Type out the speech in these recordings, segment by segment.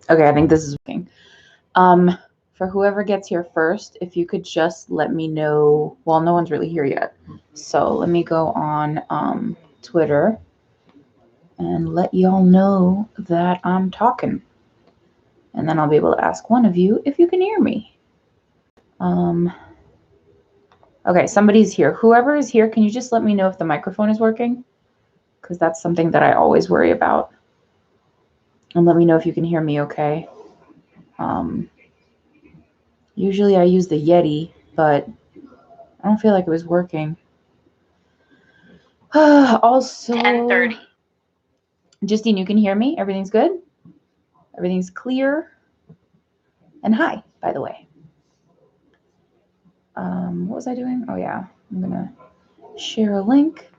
Okay, I think this is working. For whoever gets here first, if you could just let me know. Well, no one's really here yet. So let me go on Twitter and let y'all know that I'm talking. And then I'll be able to ask one of you if you can hear me. Okay, somebody's here. Whoever is here, can you just let me know if the microphone is working? Because that's something that I always worry about. And let me know if you can hear me okay. Usually I use the Yeti, but I don't feel like it was working. Also, 10:30. Justine, you can hear me? Everything's good? Everything's clear? And hi, by the way. What was I doing? Oh, yeah. I'm going to share a link.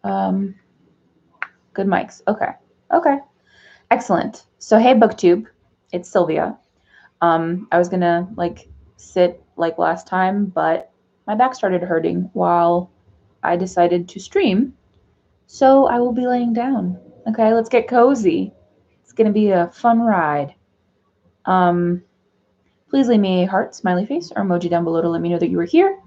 Good mics. Okay. Okay. Excellent. So, hey, BookTube. It's Sylvia. I was going to, sit like last time, but my back started hurting while I decided to stream. So, I will be laying down. Okay, let's get cozy. It's going to be a fun ride. Please leave me a heart, smiley face, or emoji down below to let me know that you were here.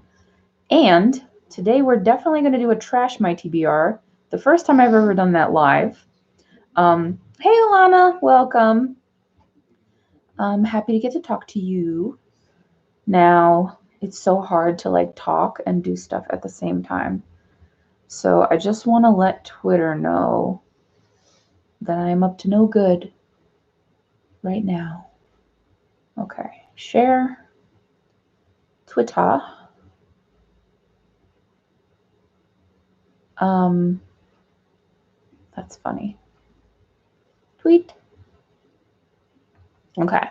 And today we're definitely going to do a Trash My TBR. The first time I've ever done that live. Hey, Alana, welcome. I'm happy to get to talk to you. Now, it's so hard to talk and do stuff at the same time. So I just want to let Twitter know that I'm up to no good right now. Okay, share Twitter. That's funny. Tweet. Okay.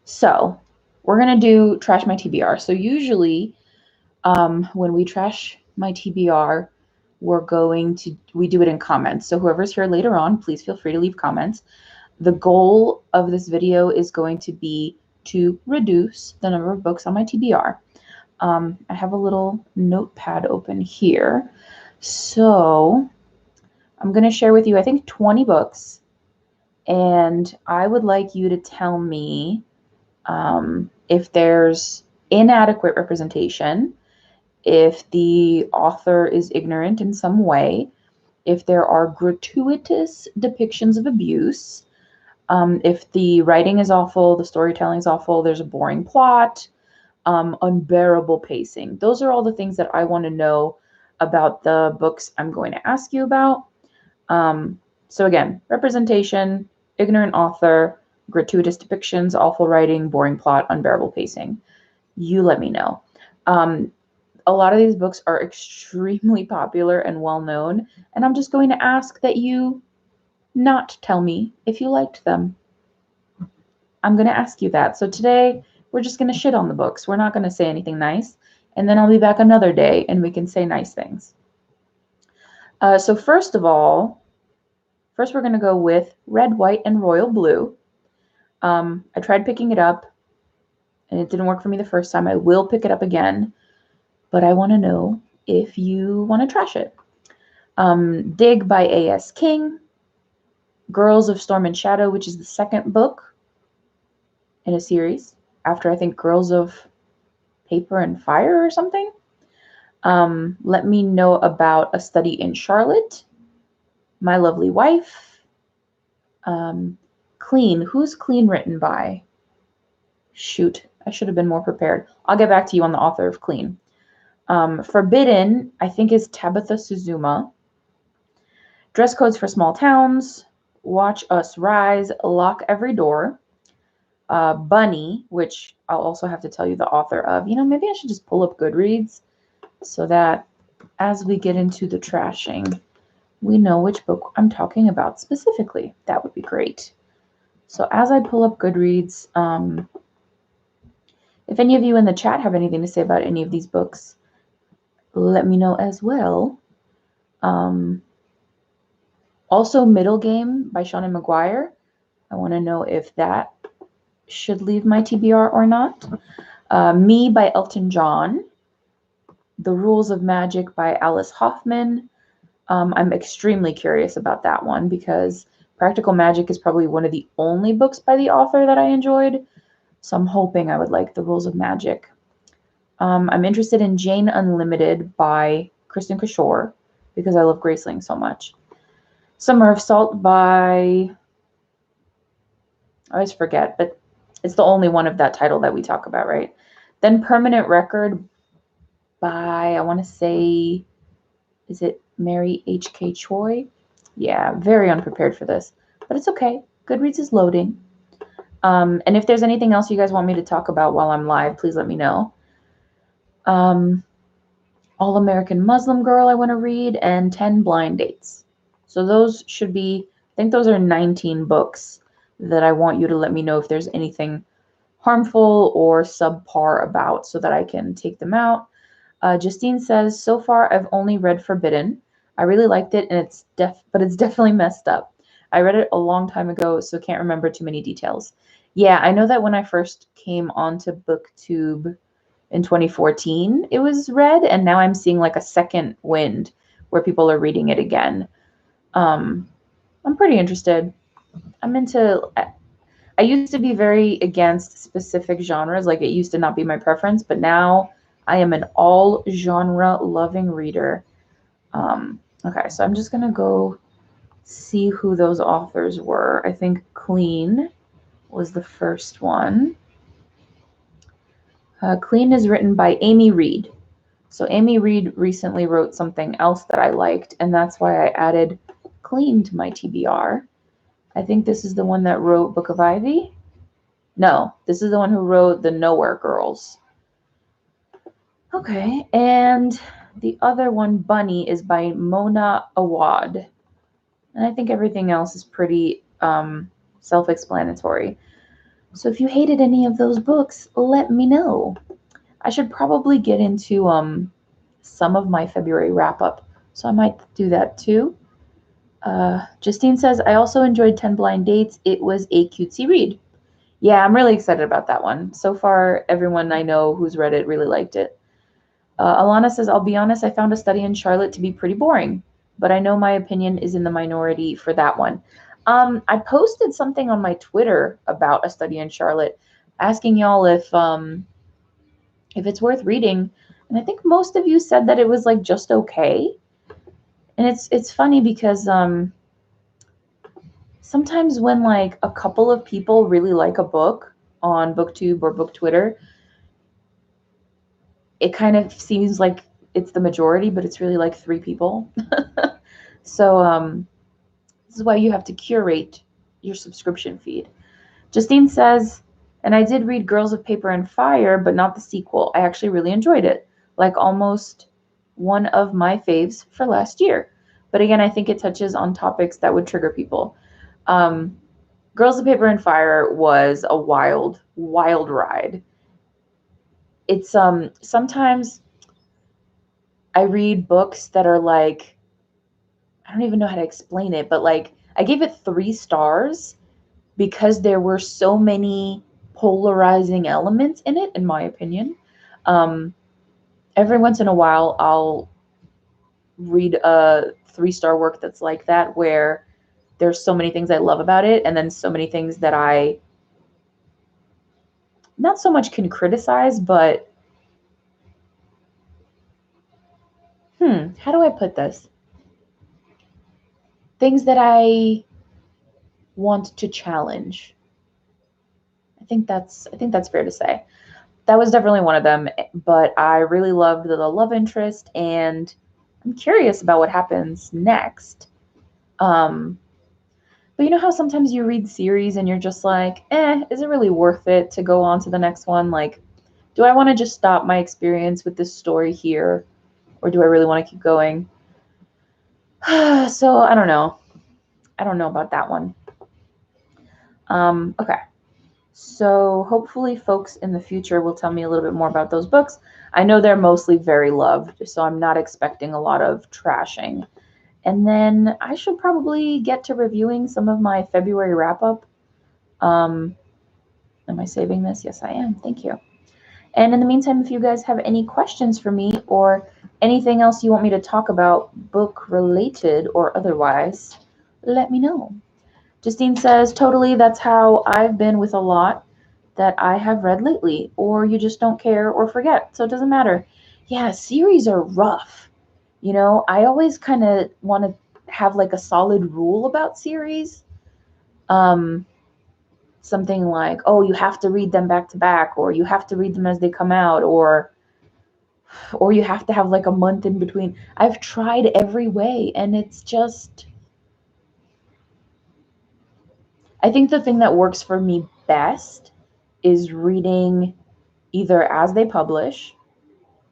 So we're going to do Trash My TBR. So usually when we trash my TBR, we do it in comments. So whoever's here later on, please feel free to leave comments. The goal of this video is going to be to reduce the number of books on my TBR. I have a little notepad open here. So I'm going to share with you, I think, 20 books. And I would like you to tell me if there's inadequate representation, if the author is ignorant in some way, if there are gratuitous depictions of abuse, if the writing is awful, the storytelling is awful, there's a boring plot, unbearable pacing. Those are all the things that I want to know about the books I'm going to ask you about. So again, representation, ignorant author, gratuitous depictions, awful writing, boring plot, unbearable pacing. You let me know. A lot of these books are extremely popular and well known, and I'm just going to ask that you not tell me if you liked them. I'm going to ask you that. So today, we're just going to shit on the books. We're not going to say anything nice, and then I'll be back another day and we can say nice things. So first we're going to go with Red, White, and Royal Blue. I tried picking it up, and it didn't work for me the first time. I will pick it up again, but I want to know if you want to trash it. Dig by A.S. King. Girls of Storm and Shadow, which is the second book in a series, after I think Girls of Paper and Fire or something. Let me know about A Study in Charlotte. My Lovely Wife. Clean. Who's Clean written by? Shoot, I should have been more prepared. I'll get back to you on the author of Clean. Forbidden, I think, is Tabitha Suzuma. Dress Codes for Small Towns. Watch Us Rise. Lock Every Door. Bunny, which I'll also have to tell you the author of. Maybe I should just pull up Goodreads so that as we get into the trashing, we know which book I'm talking about specifically. That would be great. So as I pull up Goodreads, if any of you in the chat have anything to say about any of these books, let me know as well. Also, Middle Game by Seanan McGuire. I want to know if that should leave my TBR or not. Me by Elton John. The Rules of Magic by Alice Hoffman. I'm extremely curious about that one because Practical Magic is probably one of the only books by the author that I enjoyed, so I'm hoping I would like The Rules of Magic. I'm interested in Jane Unlimited by Kristen Kishore because I love Graceling so much. Summer of Salt by, I always forget, but it's the only one of that title that we talk about, right? Then Permanent Record by, I want to say, is it Mary H.K. Choi? Yeah, very unprepared for this, but it's okay. Goodreads is loading. And if there's anything else you guys want me to talk about while I'm live, please let me know. All American Muslim Girl I want to read, and 10 Blind Dates. So those should be, I think those are 19 books that I want you to let me know if there's anything harmful or subpar about so that I can take them out. Justine says, so far I've only read Forbidden. I really liked it, and but it's definitely messed up. I read it a long time ago, so can't remember too many details. Yeah, I know that when I first came onto BookTube in 2014, it was read, and now I'm seeing like a second wind where people are reading it again. I'm pretty interested. I used to be very against specific genres, like it used to not be my preference, but now I am an all genre loving reader. Okay, so I'm just gonna go see who those authors were. I think Clean was the first one. Clean is written by Amy Reed. So Amy Reed recently wrote something else that I liked, and that's why I added Clean to my TBR. I think this is the one that wrote Book of Ivy. No, this is the one who wrote The Nowhere Girls. Okay, and the other one, Bunny, is by Mona Awad. And I think everything else is pretty self-explanatory. So if you hated any of those books, let me know. I should probably get into some of my February wrap-up, so I might do that too. Justine says, I also enjoyed 10 Blind Dates. It was a cutesy read. Yeah, I'm really excited about that one. So far, everyone I know who's read it really liked it. Alana says, I'll be honest, I found A Study in Charlotte to be pretty boring, but I know my opinion is in the minority for that one. I posted something on my Twitter about A Study in Charlotte, asking y'all if it's worth reading, and I think most of you said that it was like just okay. And it's funny because sometimes when like a couple of people really like a book on BookTube or Book Twitter, it kind of seems like it's the majority, but it's really like 3 people. So this is why you have to curate your subscription feed. Justine says, and I did read Girls of Paper and Fire, but not the sequel. I actually really enjoyed it. Like almost one of my faves for last year. But again, I think it touches on topics that would trigger people. Girls of Paper and Fire was a wild, wild ride. It's sometimes I read books that are like, I don't even know how to explain it, but like I gave it 3 stars because there were so many polarizing elements in it, in my opinion. Every once in a while, I'll read a 3-star work that's like that, where there's so many things I love about it, and then so many things that I not so much can criticize, but how do I put this? Things that I want to challenge. I think that's fair to say. That was definitely one of them, but I really loved the love interest, and I'm curious about what happens next. But you know how sometimes you read series and you're just like, is it really worth it to go on to the next one? Like, do I want to just stop my experience with this story here, or do I really want to keep going? So I don't know. I don't know about that one. Okay. So hopefully folks in the future will tell me a little bit more about those books. I know they're mostly very loved, so I'm not expecting a lot of trashing. And then I should probably get to reviewing some of my February wrap-up. Am I saving this? Yes, I am. Thank you. And in the meantime, if you guys have any questions for me or anything else you want me to talk about, book-related or otherwise, let me know. Justine says, totally, that's how I've been with a lot that I have read lately, or you just don't care or forget, so it doesn't matter. Yeah, series are rough. You know, I always kind of want to have like a solid rule about series. Something like, oh, you have to read them back to back, or you have to read them as they come out, or you have to have like a month in between. I've tried every way, and it's just, I think the thing that works for me best is reading either as they publish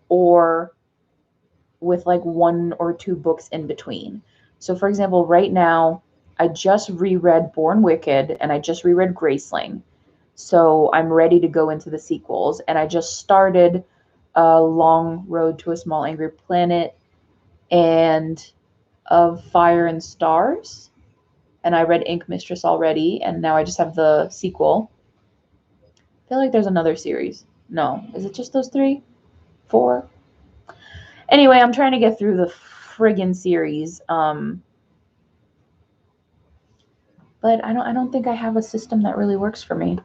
or with like 1 or 2 books in between. So for example, right now I just reread Born Wicked and I just reread Graceling. So I'm ready to go into the sequels, and I just started A Long Road to a Small Angry Planet and Of Fire and Stars. And I read Ink Mistress already, and now I just have the sequel. I feel like there's another series. No, is it just those 3? 4? Anyway, I'm trying to get through the friggin' series. But I don't think I have a system that really works for me.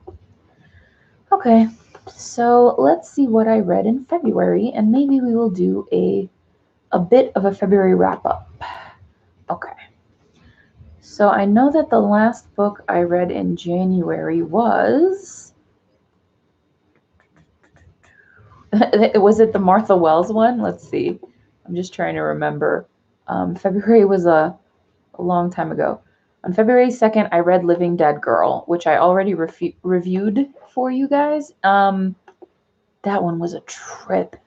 Okay, so let's see what I read in February, and maybe we will do a bit of a February wrap up. Okay. So I know that the last book I read in January was was it the Martha Wells one? Let's see. I'm just trying to remember. February was a long time ago. On February 2nd, I read Living Dead Girl, which I already reviewed for you guys. That one was a trip.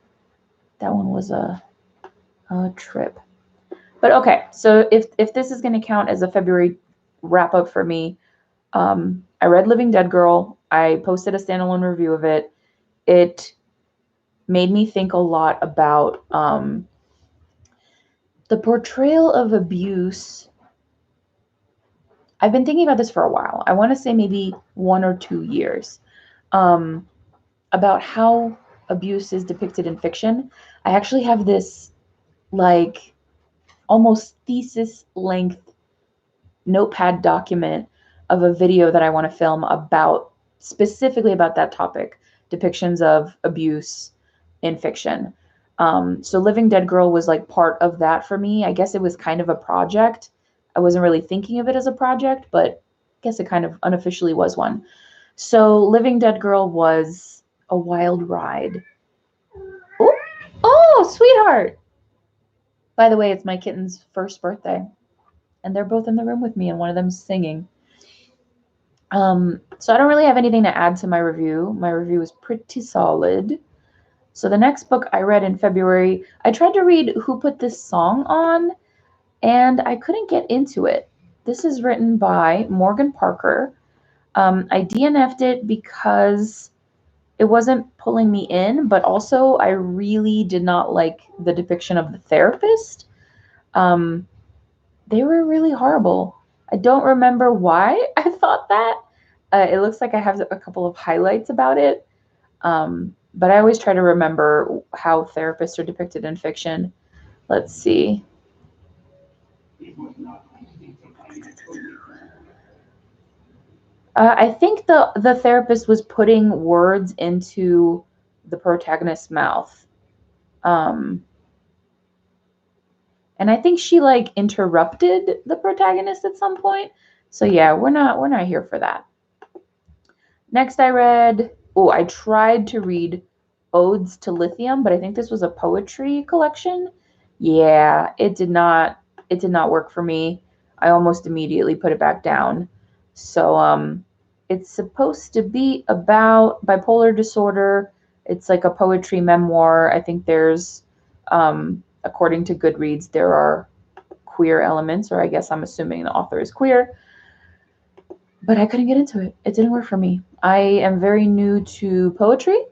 That one was a trip. But okay, so if this is going to count as a February wrap up for me, I read Living Dead Girl. I posted a standalone review of it. It made me think a lot about the portrayal of abuse. I've been thinking about this for a while. I want to say maybe 1 or 2 years, about how abuse is depicted in fiction. I actually have this like almost thesis length notepad document of a video that I want to film about specifically about that topic, depictions of abuse in fiction. So Living Dead Girl was like part of that for me. I guess it was kind of a project. I wasn't really thinking of it as a project, but I guess it kind of unofficially was one. So Living Dead Girl was a wild ride. Ooh. Oh, sweetheart. By the way, it's my kitten's first birthday, and they're both in the room with me, and one of them's singing. So I don't really have anything to add to my review. My review is pretty solid. So the next book I read in February, I tried to read Who Put This Song On, and I couldn't get into it. This is written by Morgan Parker. I DNF'd it because it wasn't pulling me in, but also I really did not like the depiction of the therapist. They were really horrible. I don't remember why I thought that. It looks like I have a couple of highlights about it. But I always try to remember how therapists are depicted in fiction. Let's see. I think the therapist was putting words into the protagonist's mouth. And I think she like interrupted the protagonist at some point. So yeah, we're not here for that. Next I tried to read Odes to Lithium, but I think this was a poetry collection. Yeah, it did not work for me. I almost immediately put it back down. So it's supposed to be about bipolar disorder. It's like a poetry memoir. I think there's according to Goodreads there are queer elements, or I guess I'm assuming the author is queer. But I couldn't get into it. It didn't work for me. I am very new to poetry,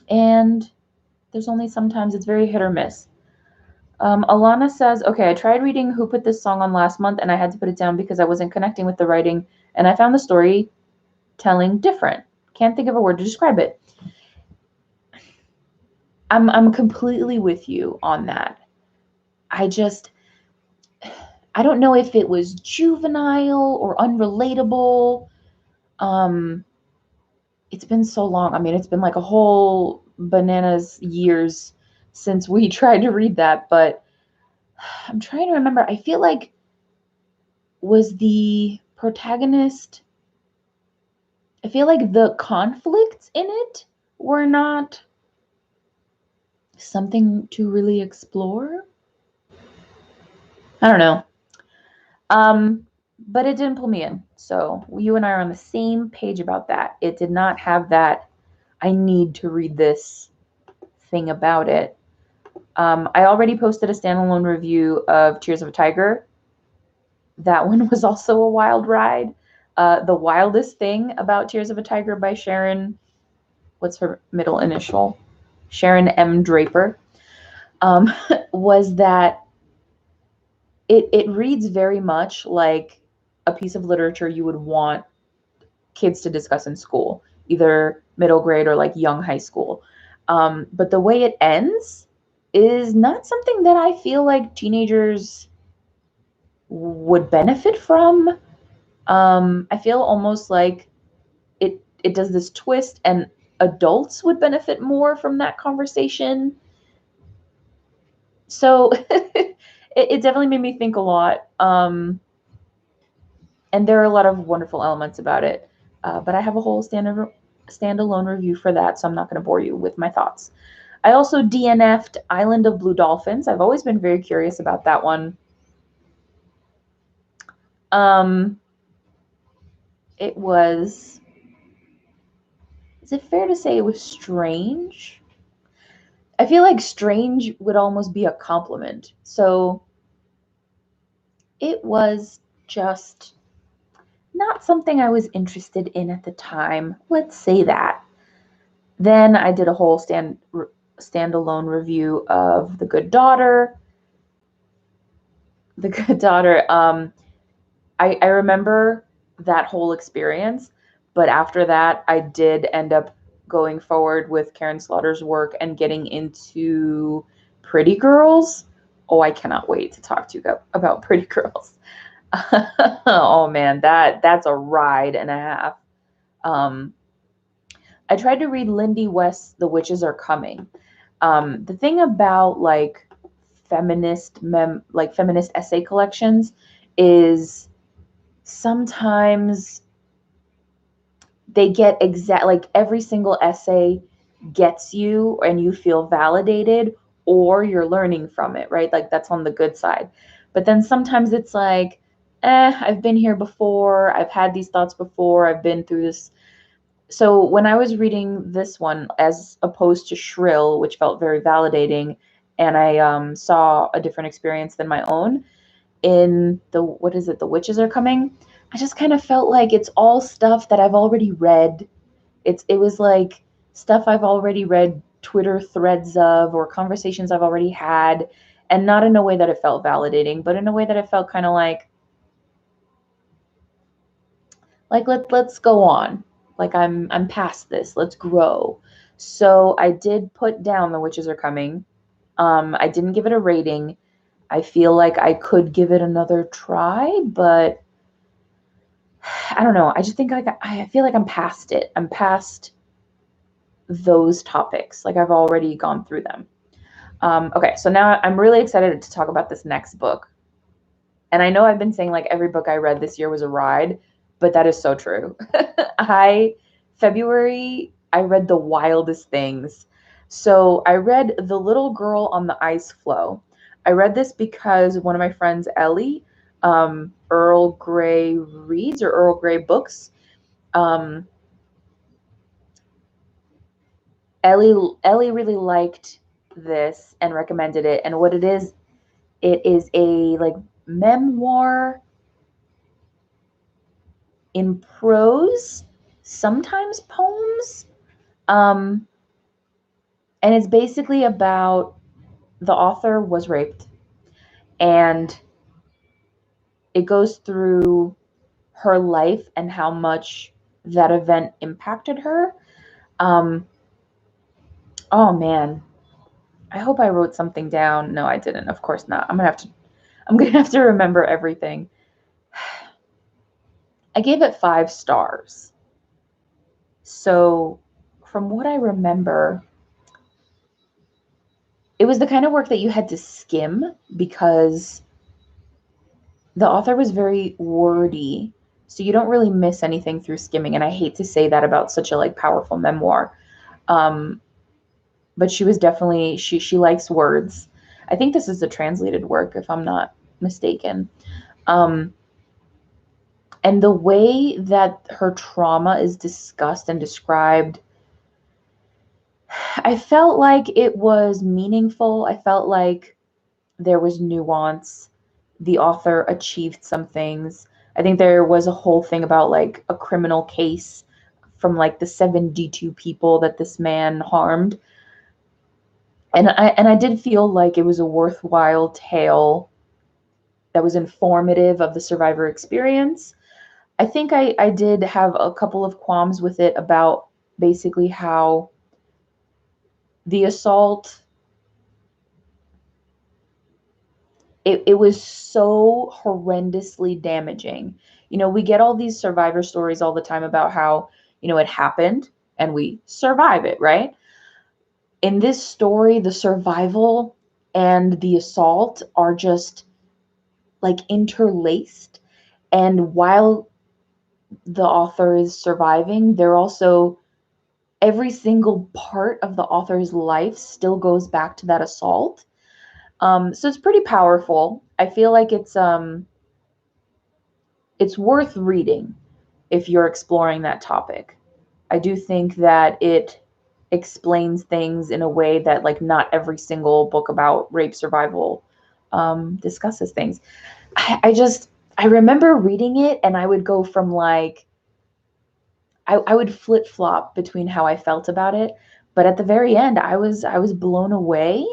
and there's only sometimes it's very hit or miss. Alana says, okay, I tried reading Who Put This Song On last month, and I had to put it down because I wasn't connecting with the writing, and I found the storytelling different. Can't think of a word to describe it. I'm completely with you on that. I don't know if it was juvenile or unrelatable. It's been so long. I mean, it's been like a whole bananas years since we tried to read that, but I'm trying to remember. I feel like was the protagonist, I feel like the conflicts in it were not something to really explore. I don't know. Um, but it didn't pull me in. So you and I are on the same page about that. It did not have that I need to read this thing about it. I already posted a standalone review of Tears of a Tiger. That one was also a wild ride. The wildest thing about Tears of a Tiger by Sharon, what's her middle initial? Sharon M. Draper, was that it reads very much like a piece of literature you would want kids to discuss in school, either middle grade or like young high school. But the way it ends is not something that I feel like teenagers would benefit from. I feel almost like it does this twist, and adults would benefit more from that conversation. So it definitely made me think a lot. And there are a lot of wonderful elements about it. But I have a whole standalone review for that, so I'm not going to bore you with my thoughts. I also DNF'd Island of Blue Dolphins. I've always been very curious about that one. Um, it was, is it fair to say it was strange? I feel like strange would almost be a compliment. So it was just not something I was interested in at the time. Let's say that. Then I did a whole standalone review of The Good Daughter. The Good Daughter. I remember that whole experience, but after that, I did end up going forward with Karen Slaughter's work and getting into Pretty Girls. Oh, I cannot wait to talk to you about Pretty Girls. Oh man, that's a ride and a half. Um, I tried to read Lindy West's The Witches Are Coming. The thing about like feminist essay collections is sometimes they get exact, like every single essay gets you and you feel validated or you're learning from it, right? Like that's on the good side. But then sometimes it's like, I've been here before, I've had these thoughts before, I've been through this. So when I was reading this one, as opposed to Shrill, which felt very validating, and I saw a different experience than my own in what is it, The Witches Are Coming, I just kind of felt like it's all stuff that I've already read. It was like stuff I've already read Twitter threads of or conversations I've already had, and not in a way that it felt validating, but in a way that it felt kind of like let's go on. Like I'm past this. Let's grow. So I did put down The Witches Are Coming. I didn't give it a rating. I feel like I could give it another try, but I don't know. I just think like I feel like I'm past it. I'm past those topics. Like I've already gone through them. Okay, so now I'm really excited to talk about this next book. And I know I've been saying like every book I read this year was a ride, but that is so true. February, I read the wildest things. So I read The Little Girl on the Ice Floe. I read this because one of my friends, Ellie, Earl Grey Reads or Earl Grey Books, um, Ellie really liked this and recommended it. And what it is a like memoir in prose, sometimes poems. Um, and it's basically about the author was raped, and it goes through her life and how much that event impacted her. Um, oh man, I hope I wrote something down. No, I didn't. Of course not. I'm going to have to remember everything. I gave it 5 stars. So, from what I remember, it was the kind of work that you had to skim because the author was very wordy. So you don't really miss anything through skimming. And I hate to say that about such a like powerful memoir. Um, but she was definitely she likes words. I think this is a translated work, if I'm not mistaken. Um, and the way that her trauma is discussed and described, I felt like it was meaningful. I felt like there was nuance. The author achieved some things. I think there was a whole thing about like a criminal case from like the 72 people that this man harmed. And I did feel like it was a worthwhile tale that was informative of the survivor experience. I think I did have a couple of qualms with it about basically how the assault, it was so horrendously damaging. You know, we get all these survivor stories all the time about how, you know, it happened and we survive it, right? In this story, the survival and the assault are just like interlaced. And while the author is surviving, they're also, every single part of the author's life still goes back to that assault. So it's pretty powerful. I feel like it's worth reading if you're exploring that topic. I do think that it explains things in a way that like not every single book about rape survival discusses things. I remember reading it and I would go from like I would flip flop between how I felt about it, but at the very end I was blown away,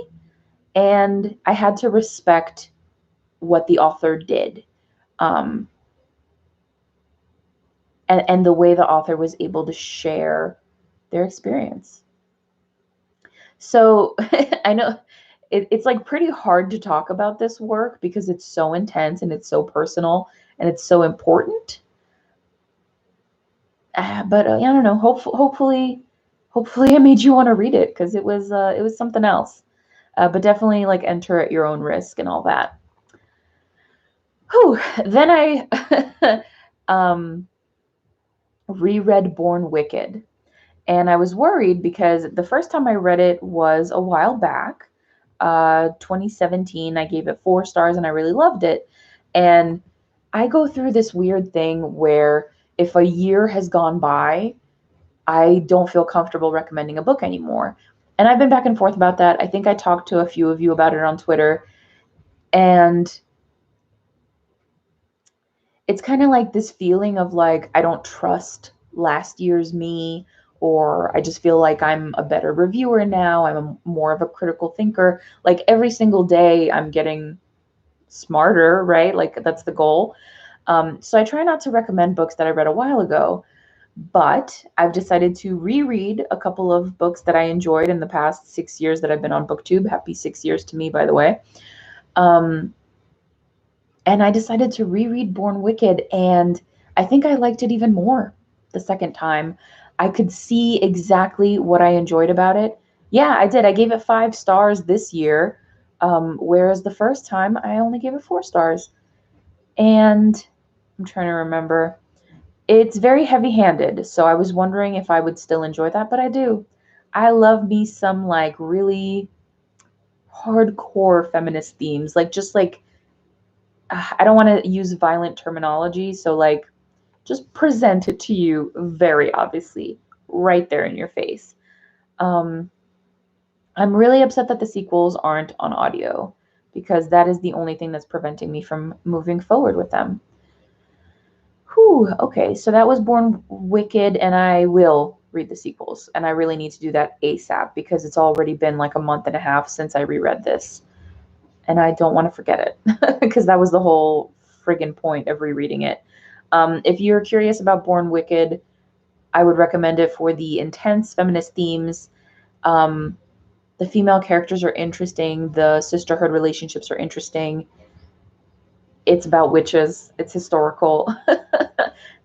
and I had to respect what the author did. Um, and the way the author was able to share their experience. So I know it's like pretty hard to talk about this work because it's so intense and it's so personal and it's so important. But I don't know. Hopefully, I made you want to read it because it was something else. But definitely like enter at your own risk and all that. Whew. Then I reread Born Wicked. And I was worried because the first time I read it was a while back, 2017. I gave it 4 stars and I really loved it. And I go through this weird thing where if a year has gone by, I don't feel comfortable recommending a book anymore. And I've been back and forth about that. I think I talked to a few of you about it on Twitter. And it's kind of like this feeling of like, I don't trust last year's me, or I just feel like I'm a better reviewer now. More of a critical thinker. Like every single day, I'm getting smarter, right? Like that's the goal. So I try not to recommend books that I read a while ago, but I've decided to reread a couple of books that I enjoyed in the past 6 years that I've been on BookTube. Happy 6 years to me, by the way. And I decided to reread Born Wicked, and I think I liked it even more the second time. I could see exactly what I enjoyed about it. Yeah, I did. I gave it 5 stars this year, whereas the first time I only gave it 4 stars. And I'm trying to remember. It's very heavy-handed, so I was wondering if I would still enjoy that, but I do. I love me some like really hardcore feminist themes, like just like I don't want to use violent terminology, so like just present it to you very obviously, right there in your face. Um, I'm really upset that the sequels aren't on audio because that is the only thing that's preventing me from moving forward with them. Whew, okay, so that was Born Wicked, and I will read the sequels, and I really need to do that ASAP because it's already been like a month and a half since I reread this, and I don't want to forget it because that was the whole friggin' point of rereading it. If you're curious about Born Wicked, I would recommend it for the intense feminist themes. Um, the female characters are interesting. The sisterhood relationships are interesting. It's about witches. It's historical.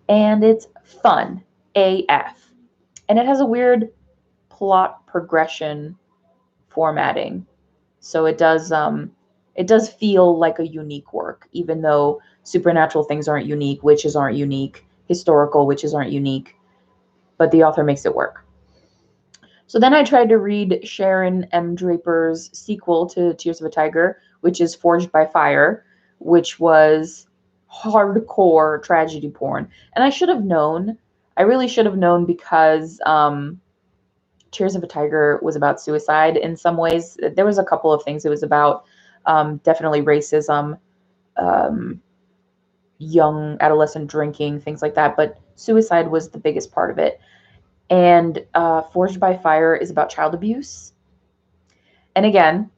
And it's fun AF. And it has a weird plot progression formatting. So it does feel like a unique work, even though supernatural things aren't unique, witches aren't unique, historical witches aren't unique, but the author makes it work. So then I tried to read Sharon M. Draper's sequel to Tears of a Tiger, which is Forged by Fire, which was hardcore tragedy porn. And I should have known. I really should have known because Tears of a Tiger was about suicide in some ways. There was a couple of things it was about. Definitely racism, um, young adolescent drinking, things like that. But suicide was the biggest part of it. And Forged by Fire is about child abuse. And again,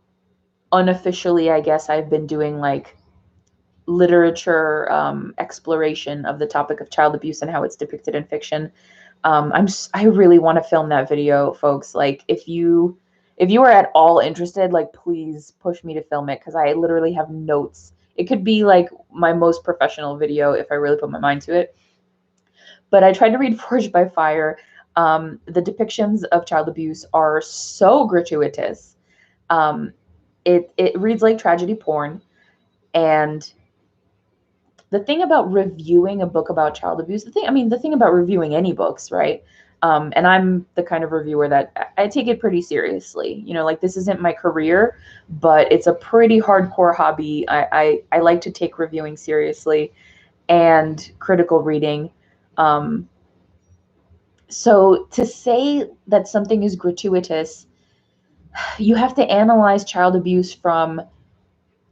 unofficially, I guess I've been doing like literature exploration of the topic of child abuse and how it's depicted in fiction. I really want to film that video, folks. Like, if you are at all interested, like, please push me to film it, because I literally have notes. It could be like my most professional video if I really put my mind to it. But I tried to read Forged by Fire. The depictions of child abuse are so gratuitous. Um, it reads like tragedy porn. And the thing about reviewing a book about child abuse, the thing about reviewing any books, right? And I'm the kind of reviewer that I take it pretty seriously. You know, like, this isn't my career, but it's a pretty hardcore hobby. I like to take reviewing seriously and critical reading. So to say that something is gratuitous, you have to analyze child abuse from,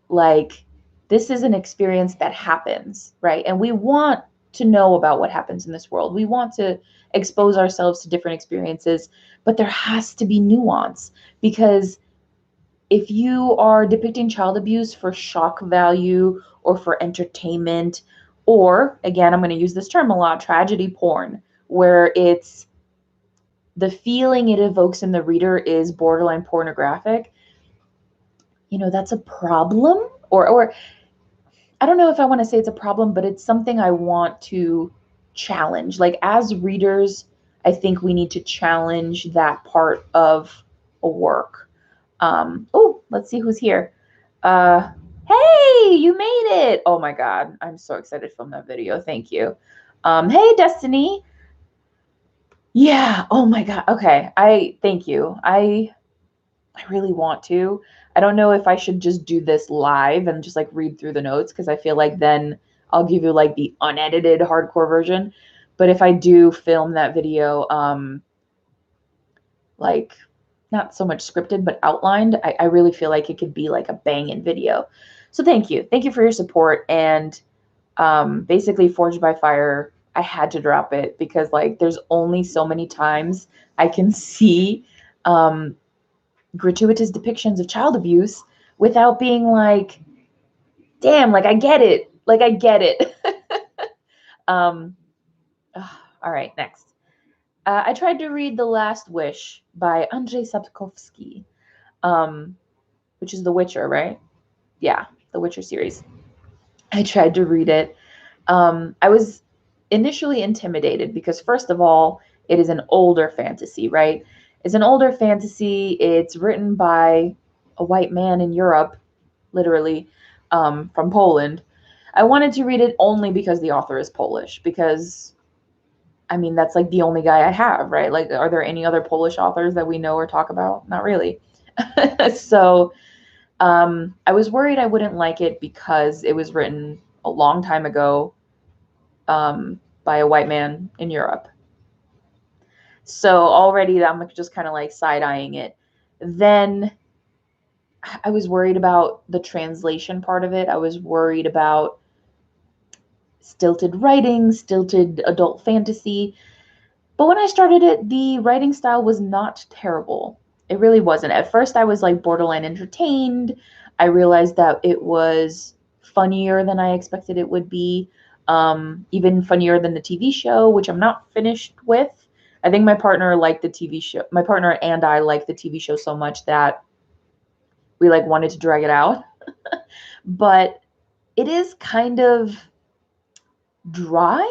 like, this is an experience that happens, right? And we want to know about what happens in this world. We want to expose ourselves to different experiences, but there has to be nuance, because if you are depicting child abuse for shock value or for entertainment, or, again, I'm going to use this term a lot, tragedy porn, where it's the feeling it evokes in the reader is borderline pornographic, that's a problem. Or I don't know if I want to say it's a problem, but it's something I want to challenge. Like, as readers, I think we need to challenge that part of a work. Oh, let's see who's here. Hey, you made it. Oh my God. I'm so excited to film that video. Thank you. Hey, Destiny. Yeah. Oh my God. Okay. Thank you. I really want to. I don't know if I should just do this live and just like read through the notes, because I feel like then I'll give you like the unedited hardcore version. But if I do film that video, like, not so much scripted, but outlined, I really feel like it could be like a banging video. So thank you. Thank you for your support. And basically, Forged by Fire, I had to drop it because, like, there's only so many times I can see gratuitous depictions of child abuse without being like, damn, like, I get it. Like, I get it. um, all right, next. I tried to read The Last Wish by Andrzej Sapkowski, which is The Witcher, right? Yeah, The Witcher series. I tried to read it. I was initially intimidated because, first of all, it is an older fantasy, right? It's an older fantasy. It's written by a white man in Europe, literally, from Poland. I wanted to read it only because the author is Polish, because, I mean, that's like the only guy I have, right? Like, are there any other Polish authors that we know or talk about? Not really. So I was worried I wouldn't like it because it was written a long time ago by a white man in Europe. So already I'm just kind of like side-eyeing it. Then I was worried about the translation part of it. I was worried about stilted writing, stilted adult fantasy. But when I started it, the writing style was not terrible. It really wasn't. At first, I was like borderline entertained. I realized that it was funnier than I expected it would be, even funnier than the TV show, which I'm not finished with. I think my partner liked the TV show. My partner and I liked the TV show so much that we like wanted to drag it out. But it is kind of dry.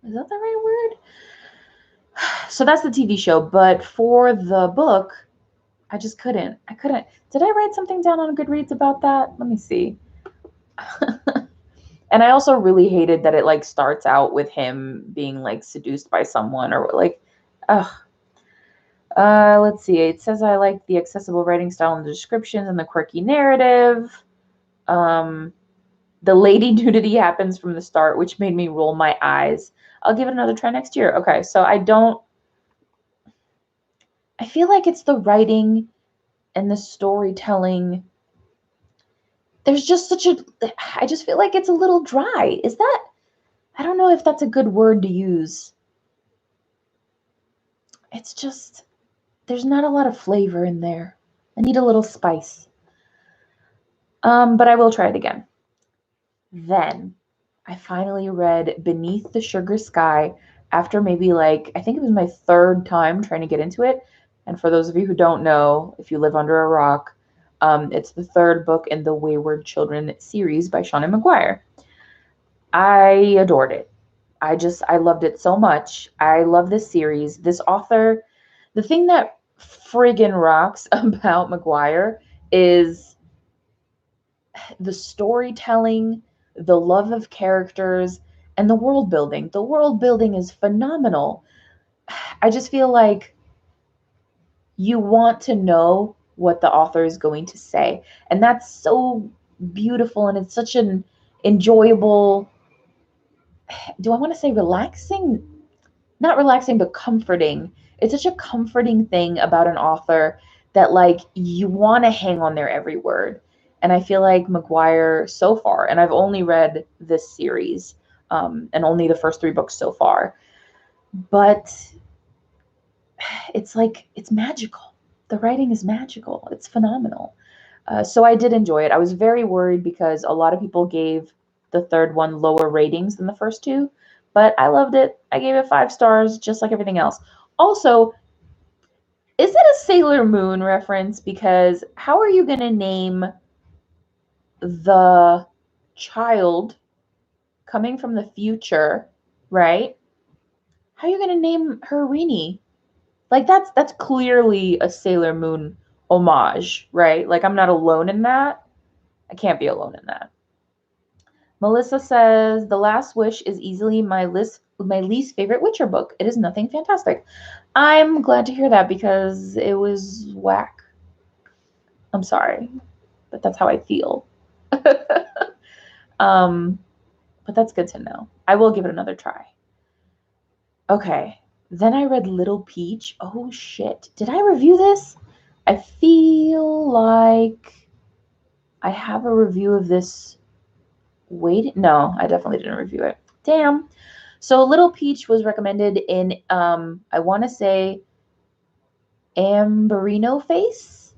Is that the right word? So that's the TV show, but for the book, I just couldn't. Did I write something down on Goodreads about that? Let me see. And I also really hated that it like starts out with him being like seduced by someone or like, ugh. Let's see. It says I like the accessible writing style and the descriptions and the quirky narrative. The lady nudity happens from the start, which made me roll my eyes. I'll give it another try next year. Okay, so I feel like it's the writing and the storytelling. There's just I just feel like it's a little dry. I don't know if that's a good word to use. It's just, there's not a lot of flavor in there. I need a little spice. But I will try it again. Then I finally read Beneath the Sugar Sky after maybe like, I think it was my third time trying to get into it. And for those of you who don't know, if you live under a rock, it's the third book in the Wayward Children series by Sean McGuire. I adored it. I loved it so much. I love this series. This author, the thing that friggin' rocks about McGuire is the storytelling, the love of characters, and the world building. The world building is phenomenal. I just feel like you want to know what the author is going to say. And that's so beautiful, and it's such an enjoyable, do I want to say relaxing? Not relaxing, but comforting. It's such a comforting thing about an author that like you want to hang on their every word. And I feel like McGuire so far, and I've only read this series, and only the first 3 books so far, but it's like, it's magical. The writing is magical. It's phenomenal. So I did enjoy it. I was very worried because a lot of people gave the third one lower ratings than the first 2, but I loved it. I gave it 5 stars, just like everything else. Also, is it a Sailor Moon reference? Because how are you going to name the child coming from the future, right? How are you going to name her Rini? Like that's clearly a Sailor Moon homage, right? Like I'm not alone in that. I can't be alone in that. Melissa says, The Last Wish is easily my least favorite Witcher book. It is nothing fantastic. I'm glad to hear that because it was whack. I'm sorry, but that's how I feel. But that's good to know. I will give it another try. Okay, then I read Little Peach. Oh shit, did I review this? I feel like I have a review of this. Wait, no, I definitely didn't review it. Damn. So Little Peach was recommended in, I want to say, Amberino Face.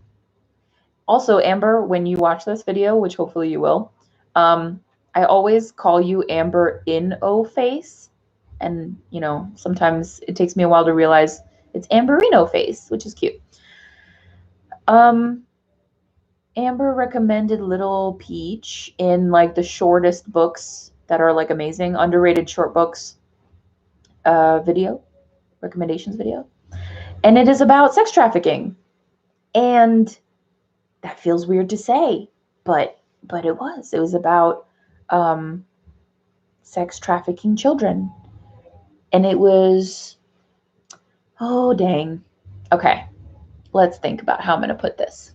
Also, Amber, when you watch this video, which hopefully you will, I always call you Amber in O Face. And, you know, sometimes it takes me a while to realize it's Amberino Face, which is cute. Amber recommended Little Peach in like the shortest books that are like amazing, underrated short books recommendations video. And it is about sex trafficking. And that feels weird to say, but it was about sex trafficking children. And it was, oh dang. Okay, let's think about how I'm going to put this.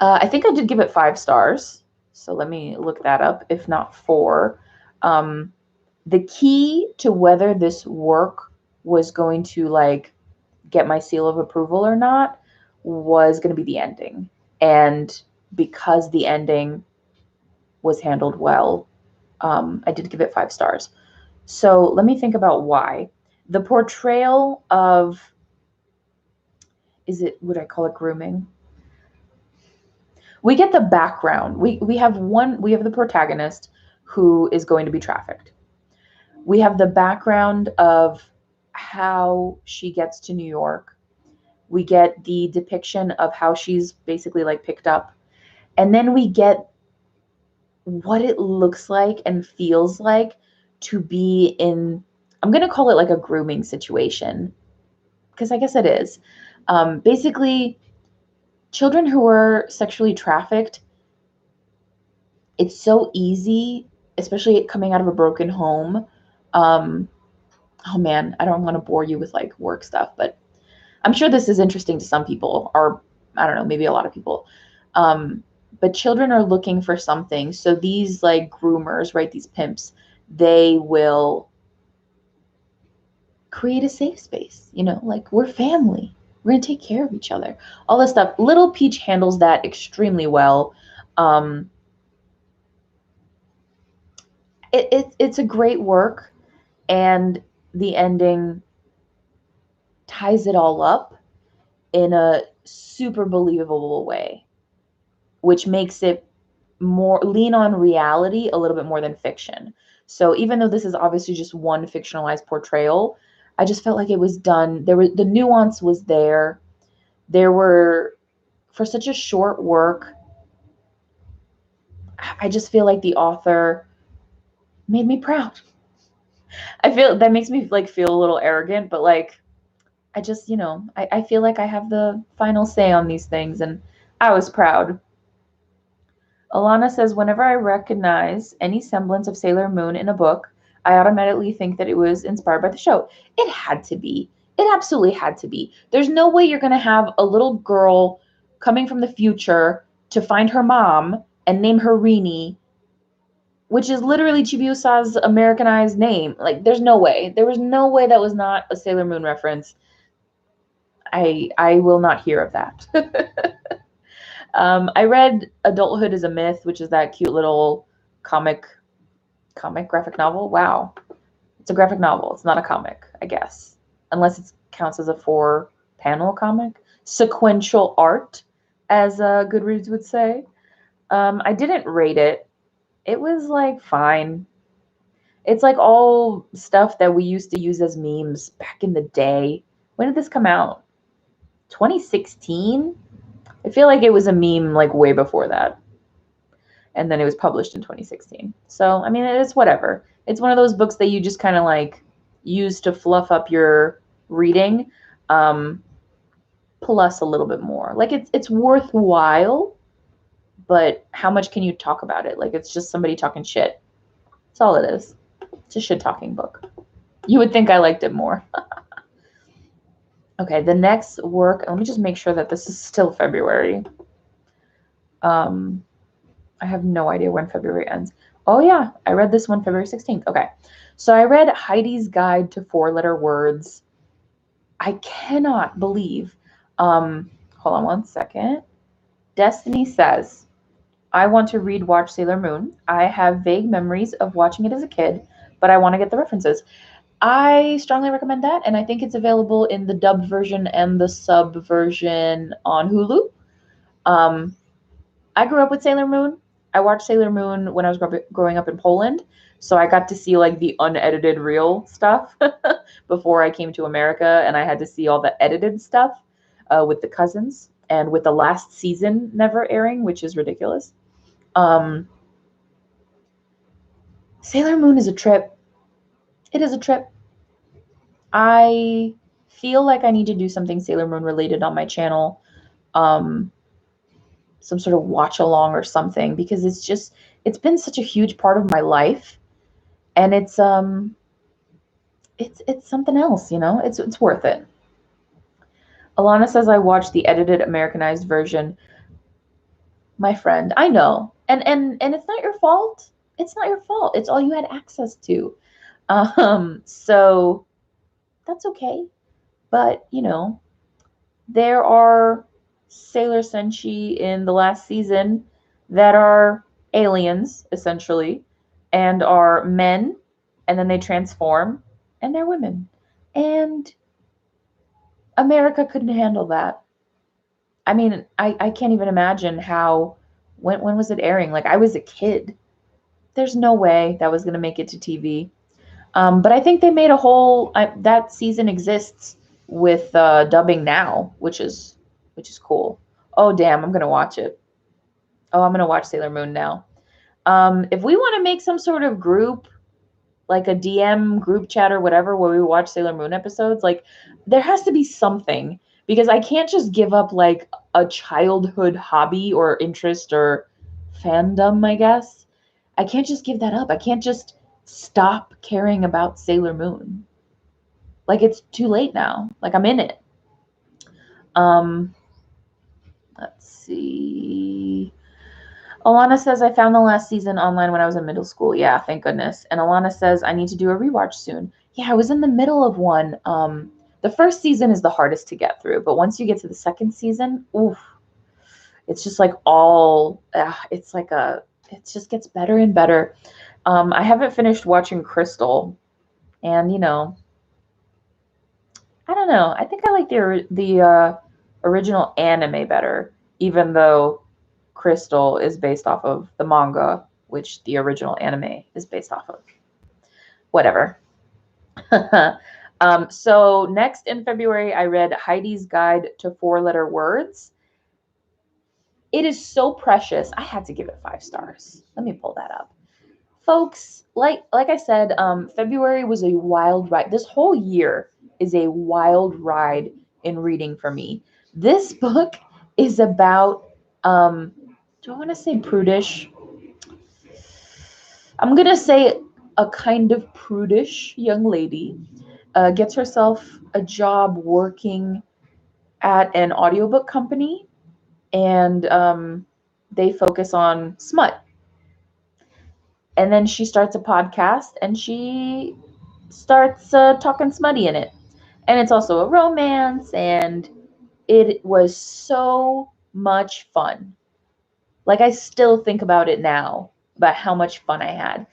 I think I did give it 5 stars. So let me look that up, if not 4. The key to whether this work was going to like get my seal of approval or not was going to be the ending. And because the ending was handled well, I did give it 5 stars. So let me think about why. The portrayal of, would I call it grooming? We get the background. We have the protagonist who is going to be trafficked. We have the background of how she gets to New York. We get the depiction of how she's basically like picked up. And then we get what it looks like and feels like to be in, I'm going to call it like a grooming situation, because I guess it is. Basically, children who are sexually trafficked, it's so easy, especially coming out of a broken home. Um, oh man, I don't want to bore you with like work stuff, but I'm sure this is interesting to some people, or I don't know, maybe a lot of people. Um, but children are looking for something. So these like groomers, right? These pimps, they will create a safe space, like we're family. We're going to take care of each other. All this stuff. Little Peach handles that extremely well. Um, it's a great work, and the ending ties it all up in a super believable way, which makes it more lean on reality a little bit more than fiction. So even though this is obviously just one fictionalized portrayal, I just felt like it was done. The nuance was there. There were, for such a short work, I just feel like the author made me proud. I feel that makes me like feel a little arrogant, but like I just, I feel like I have the final say on these things, and I was proud. Alana says, whenever I recognize any semblance of Sailor Moon in a book, I automatically think that it was inspired by the show. It had to be. It absolutely had to be. There's no way you're going to have a little girl coming from the future to find her mom and name her Rini, which is literally Chibiusa's Americanized name. Like, there's no way. There was no way that was not a Sailor Moon reference. I will not hear of that. I read Adulthood is a Myth, which is that cute little comic graphic novel. Wow. It's a graphic novel. It's not a comic, I guess. Unless it counts as a 4-panel comic. Sequential art, as Goodreads would say. I didn't rate it. It was like fine. It's like all stuff that we used to use as memes back in the day. When did this come out? 2016? I feel like it was a meme like way before that. And then it was published in 2016. So, I mean, it's whatever. It's one of those books that you just kind of like use to fluff up your reading, um, plus a little bit more. Like it's worthwhile, but how much can you talk about it? Like it's just somebody talking shit. That's all it is. It's a shit talking book. You would think I liked it more. Okay, the next work, let me just make sure that this is still February. I have no idea when February ends. Oh yeah, I read this one February 16th. Okay. So I read Heidi's Guide to 4-Letter Words. I cannot believe. Hold on one second. Destiny says, I want to watch Sailor Moon. I have vague memories of watching it as a kid, but I want to get the references. I strongly recommend that, and I think it's available in the dubbed version and the sub version on Hulu. I grew up with Sailor Moon. I watched Sailor Moon when I was growing up in Poland, so I got to see like the unedited real stuff before I came to America, and I had to see all the edited stuff with the cousins, and with the last season never airing, which is ridiculous. Sailor Moon is a trip. It is a trip. I feel like I need to do something Sailor Moon related on my channel. Some sort of watch along or something, because it's been such a huge part of my life, and it's something else, it's worth it. Alana says, I watched the edited Americanized version. My friend, I know, and it's not your fault. It's not your fault. It's all you had access to. So that's okay. But there are Sailor Senshi in the last season that are aliens, essentially, and are men, and then they transform, and they're women. And America couldn't handle that. I mean, I can't even imagine how, when was it airing? Like, I was a kid. There's no way that was going to make it to TV. But I think they made a whole, that season exists with dubbing now, which is cool. Oh damn, I'm gonna watch it. Oh, I'm gonna watch Sailor Moon now. If we want to make some sort of group, like a DM group chat or whatever, where we watch Sailor Moon episodes, like there has to be something, because I can't just give up like a childhood hobby or interest or fandom, I guess. I can't just give that up. I can't just stop caring about Sailor Moon. Like it's too late now. Like I'm in it. Um, let's see. Alana says, I found the last season online when I was in middle school. Yeah, thank goodness. And Alana says, I need to do a rewatch soon. Yeah, I was in the middle of one. The first season is the hardest to get through, but once you get to the second season, oof, it's just like it just gets better and better. I haven't finished watching Crystal, and I don't know. I think I like the original anime better, even though Crystal is based off of the manga, which the original anime is based off of. Whatever. So next in February, I read Heidi's Guide to Four-Letter Words. It is so precious. I had to give it 5 stars. Let me pull that up. Folks, like I said, February was a wild ride. This whole year is a wild ride in reading for me. This book is about, do I want to say prudish? I'm going to say a kind of prudish young lady gets herself a job working at an audiobook company, and they focus on smut. And then she starts a podcast, and she starts talking smutty in it. And it's also a romance, and it was so much fun. Like, I still think about it now, about how much fun I had.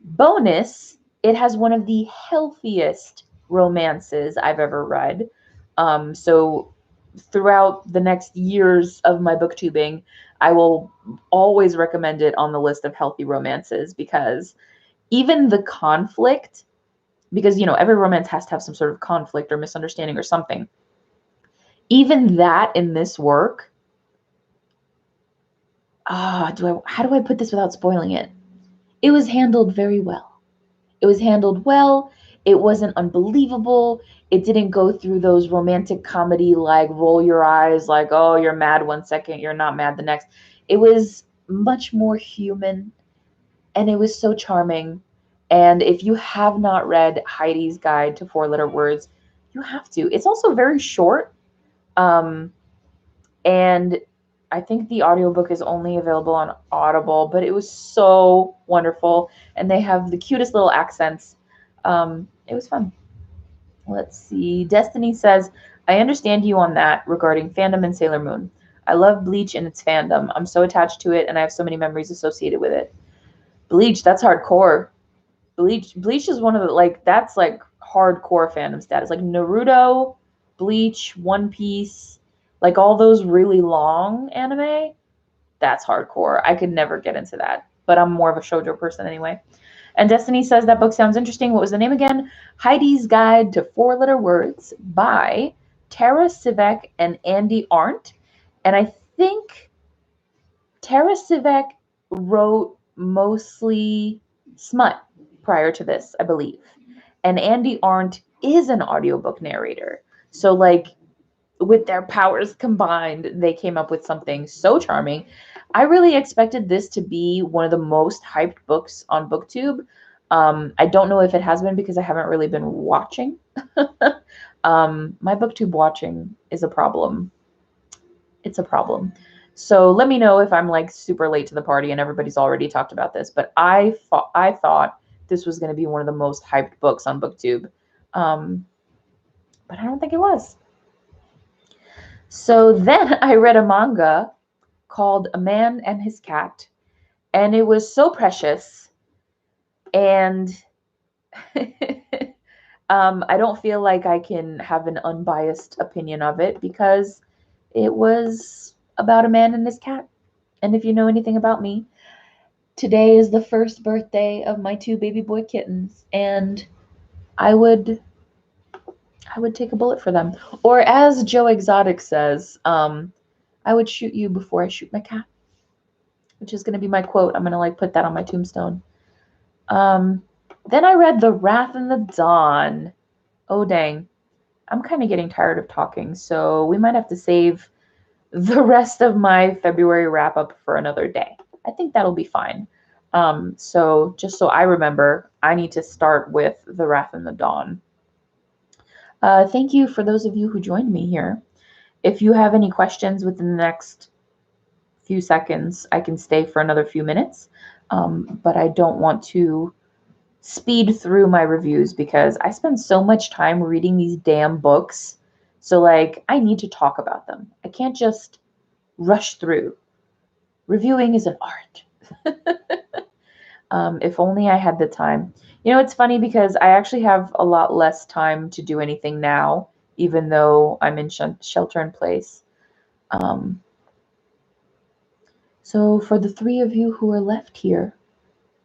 Bonus, it has one of the healthiest romances I've ever read. So throughout the next years of my booktubing, I will always recommend it on the list of healthy romances, because even the conflict, because every romance has to have some sort of conflict or misunderstanding or something. Even that in this work, how do I put this without spoiling it? It was handled very well. It was handled well. It wasn't unbelievable. It didn't go through those romantic comedy, like roll your eyes, like, oh, you're mad 1 second, you're not mad the next. It was much more human, and it was so charming. And if you have not read Heidi's Guide to Four-Letter Words, you have to. It's also very short. And I think the audiobook is only available on Audible, but it was so wonderful. And they have the cutest little accents. It was fun. Let's see. Destiny says, I understand you on that regarding fandom and Sailor Moon. I love Bleach and its fandom. I'm so attached to it, and I have so many memories associated with it. Bleach, that's hardcore. Bleach is one of the, like, that's like hardcore fandom status. Like Naruto, Bleach, One Piece, like all those really long anime, that's hardcore. I could never get into that, but I'm more of a shoujo person anyway. And Destiny says that book sounds interesting. What was the name again? Heidi's Guide to Four-Letter Words by Tara Sivek and Andy Arndt. And I think Tara Sivek wrote mostly smut prior to this, I believe. And Andy Arndt is an audiobook narrator. So, like, with their powers combined, they came up with something so charming. I really expected this to be one of the most hyped books on BookTube. I don't know if it has been, because I haven't really been watching. My BookTube watching is a problem. It's a problem. So let me know if I'm like super late to the party and everybody's already talked about this. But I thought this was going to be one of the most hyped books on BookTube. But I don't think it was. So then I read a manga called A Man and His Cat, and it was so precious. And I don't feel like I can have an unbiased opinion of it, because it was about a man and his cat. And if you know anything about me, today is the first birthday of my 2 baby boy kittens, and I would take a bullet for them. Or as Joe Exotic says, I would shoot you before I shoot my cat. which is going to be my quote. I'm going to like put that on my tombstone. Then I read The Wrath in the Dawn. Oh, dang. I'm kind of getting tired of talking, so we might have to save the rest of my February wrap up for another day. I think that'll be fine. So just so I remember, I need to start with The Wrath in the Dawn. Thank you for those of you who joined me here. If you have any questions within the next few seconds, I can stay for another few minutes, but I don't want to speed through my reviews because I spend so much time reading these damn books. So like, I need to talk about them. I can't just rush through. Reviewing is an art. If only I had the time. You know, it's funny because I actually have a lot less time to do anything now, even though I'm in shelter in place. So for the three of you who are left here,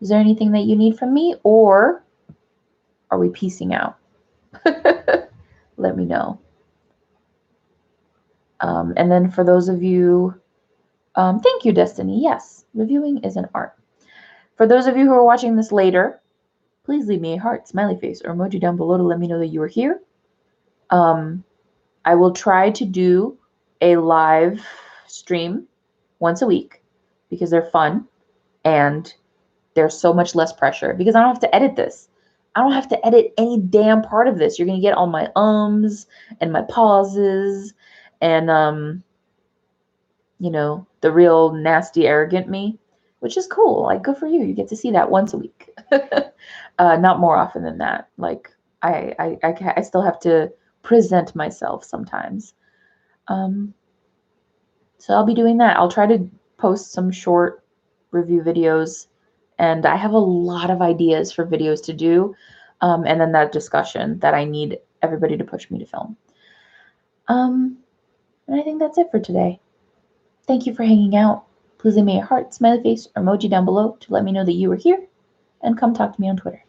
is there anything that you need from me, or are we piecing out? Let me know. And then for those of you, thank you, Destiny. Yes, reviewing is an art. For those of you who are watching this later, please leave me a heart, smiley face, or emoji down below to let me know that you are here. I will try to do a live stream once a week because they're fun and there's so much less pressure because I don't have to edit this. I don't have to edit any damn part of this. You're going to get all my ums and my pauses and, you know, the real nasty, arrogant me, which is cool. Like, good for you. You get to see that once a week. Not more often than that. Like, I still have to present myself sometimes. So I'll be doing that. I'll try to post some short review videos, and I have a lot of ideas for videos to do, and then that discussion that I need everybody to push me to film. And I think that's it for today. Thank you for hanging out. Please leave me a heart, smiley face, or emoji down below to let me know that you were here, and come talk to me on Twitter.